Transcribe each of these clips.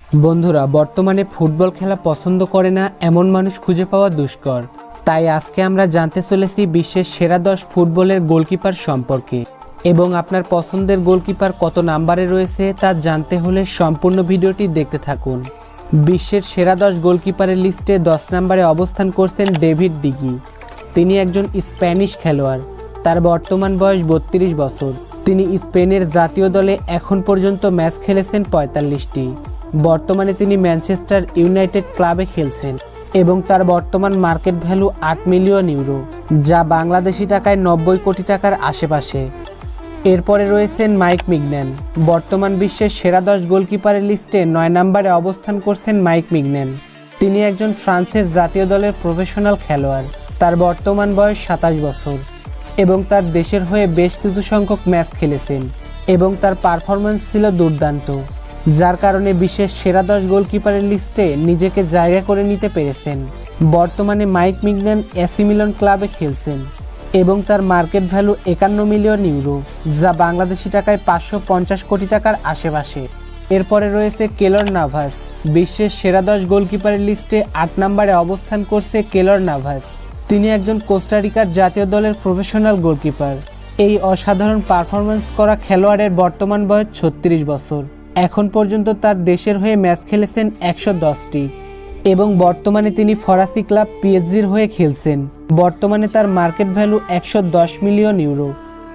বন্ধুরা, বর্তমানে ফুটবল খেলা পছন্দ করে না এমন মানুষ খুঁজে পাওয়া দুষ্কর। তাই আজকে আমরা জানতে চলেছি বিশ্বের সেরা 10 ফুটবলের গোলকিপার সম্পর্কে এবং আপনার পছন্দের গোলকিপার কত নম্বরে রয়েছে তা জানতে হলে সম্পূর্ণ ভিডিওটি দেখতে থাকুন। বিশ্বের সেরা 10 গোলকিপারের লিস্টে 10 নম্বরে অবস্থান করছেন ডেভিড ডিগি। তিনি একজন স্প্যানিশ খেলোয়াড়। তার বর্তমান বয়স 32 বছর। তিনি স্পেনের জাতীয় দলে এখন পর্যন্ত ম্যাচ খেলেছেন 45টি। বর্তমানে তিনি ম্যানচেস্টার ইউনাইটেড ক্লাবে খেলছেন এবং তার বর্তমান মার্কেট ভ্যালু 8 মিলিয়ন ইউরো, যা বাংলাদেশি টাকায় 90 কোটি টাকার আশেপাশে। এরপরে রয়েছেন মাইক মিগন্যান। বর্তমান বিশ্বের সেরা 10 গোলকিপারের লিস্টে 9 নম্বরে অবস্থান করছেন মাইক মিগন্যান। তিনি একজন ফ্রান্সের জাতীয় দলের প্রফেশনাল খেলোয়াড়। তার বর্তমান বয়স 27 বছর এবং তার দেশের হয়ে বেশ কিছু সংখ্যক ম্যাচ খেলেছেন এবং তার পারফরম্যান্স ছিল দুর্দান্ত, যার কারণে বিশ্বের সেরা 10 গোলকিপারের লিস্টে নিজেকে জায়গা করে নিতে পেরেছেন। বর্তমানে মাইক মিগন্যান এসি মিলান ক্লাবে খেলছেন এবং তার মার্কেট ভ্যালু 51 মিলিয়ন ইউরো, যা বাংলাদেশি টাকায় 550 কোটি টাকার আশেপাশে। এরপরে রয়েছে কেলর নাভাস। বিশ্বের সেরা 10 গোলকিপারের লিস্টে 8 নম্বরে অবস্থান করছে কেলর নাভাস। তিনি একজন কোস্টারিকার জাতীয় দলের প্রফেশনাল গোলকিপার। এই অসাধারণ পারফরম্যান্স করা খেলোয়াড়ের বর্তমান বয়স 36 বছর। এখন পর্যন্ত তার দেশের হয়ে ম্যাচ খেলেছেন 110টি এবং বর্তমানে তিনি ফরাসি ক্লাব পিএসজির হয়ে খেলছেন। বর্তমানে তার মার্কেট ভ্যালু 110 মিলিয়ন ইউরো,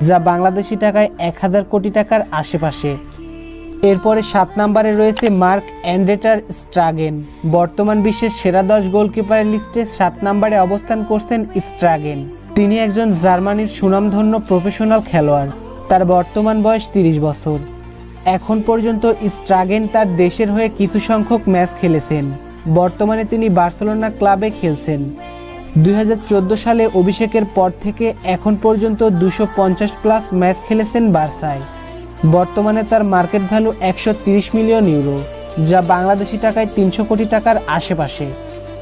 যা বাংলাদেশি টাকায় 1000 কোটি টাকার আশেপাশে। এরপরে 7 নম্বরে রয়েছে মার্ক অ্যান্ড্রে টার স্ট্রাগেন। বর্তমান বিশ্বের সেরা 10 গোলকিপারের লিস্টে 7 নম্বরে অবস্থান করছেন স্ট্রাগেন। তিনি একজন জার্মানির সুনামধন্য প্রফেশনাল খেলোয়াড়। তার বর্তমান বয়স 30 বছর। এখন পর্যন্ত স্ট্রাগেন তার দেশের হয়ে কিছু সংখ্যক ম্যাচ খেলেছেন। বর্তমানে তিনি বার্সেলোনা ক্লাবে খেলছেন। 2014 সালে অভিষেকের পর থেকে এখন পর্যন্ত 250 প্লাস ম্যাচ খেলেছেন বার্সায়। বর্তমানে তার মার্কেট ভ্যালু 130 মিলিয়ন ইউরো, যা বাংলাদেশি টাকায় 300 কোটি টাকার আশেপাশে।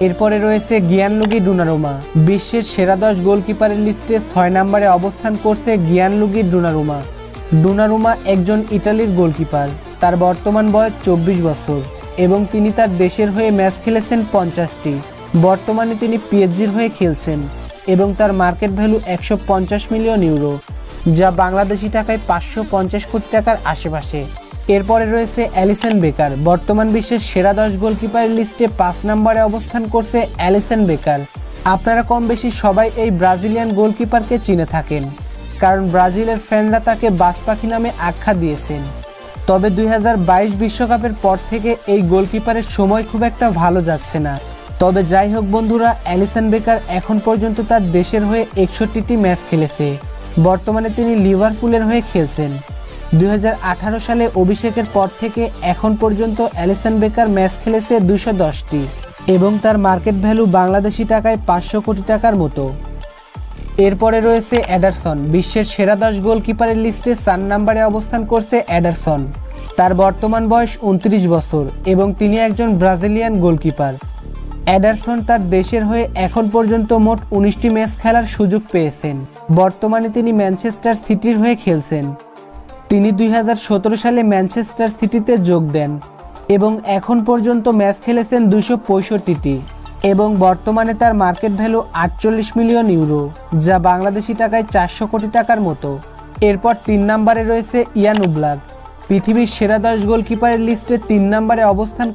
এরপরে রয়েছে গিয়ানলুগি ডোনারুমা। বিশ্বের সেরা 10 গোলকিপারের লিস্টে 6 নম্বরে অবস্থান করছে গিয়ানলুগি ডোনারুমা। ডোনারুমা একজন ইতালির গোলকিপার। তার বর্তমান বয়স 24 বছর এবং তিনি তার দেশের হয়ে ম্যাচ খেলেছেন 50টি। বর্তমানে তিনি পিএসজির হয়ে খেলছেন এবং তার মার্কেট ভ্যালু 150 মিলিয়ন ইউরো, যা বাংলাদেশি টাকায় 550 কোটি টাকার আশেপাশে। এরপরে রয়েছে অ্যালিসন বেকার। বর্তমান বিশ্বের সেরা 10 গোলকিপারের লিস্টে 5 নম্বরে অবস্থান করছে অ্যালিসন বেকার। আপনারা কম বেশি সবাই এই ব্রাজিলিয়ান গোলকিপারকে চিনে থাকেন, কারণ ব্রাজিলের ফ্যানরা তাকে বাজ পাখি নামে আখ্যা দিয়েছেন। তবে 2022 বিশ্বকাপের পর থেকে এই গোলকিপারের সময় খুব একটা ভালো যাচ্ছে না। তবে যাই হোক বন্ধুরা, অ্যালিসন বেকার এখন পর্যন্ত তার দেশের হয়ে 61টি ম্যাচ খেলেছে। বর্তমানে তিনি লিভারপুলের হয়ে খেলছেন। 2018 সালে অভিষেকের পর থেকে এখন পর্যন্ত অ্যালিসন বেকার ম্যাচ খেলেছে 210টি এবং তার মার্কেট ভ্যালু বাংলাদেশি টাকায় 500 কোটি টাকার মতো। এরপরে রয়েছে এডারসন। বিশ্বের সেরা 10 গোলকিপারের লিস্টে 4 নম্বরে অবস্থান করছে এডারসন। তার বর্তমান বয়স 29 বছর এবং তিনি একজন ব্রাজিলিয়ান গোলকিপার। এডারসন তার দেশের হয়ে এখন পর্যন্ত মোট 19টি ম্যাচ খেলার সুযোগ পেয়েছেন। বর্তমানে তিনি ম্যানচেস্টার সিটির হয়ে খেলছেন। তিনি 2017 সালে ম্যানচেস্টার সিটিতে যোগ দেন এবং এখন পর্যন্ত ম্যাচ খেলেছেন 265টি এবং বর্তমানে তার মার্কেট ভ্যালু 48 মিলিয়ন ইউরো, যা বাংলাদেশি টাকায় 400 কোটি টাকার মতো। এরপর 3 নম্বরে রয়েছে ইয়ান ওব্লাক। পৃথিবীর সেরা 10 গোলকিপারের লিস্টে 3 নম্বরে অবস্থান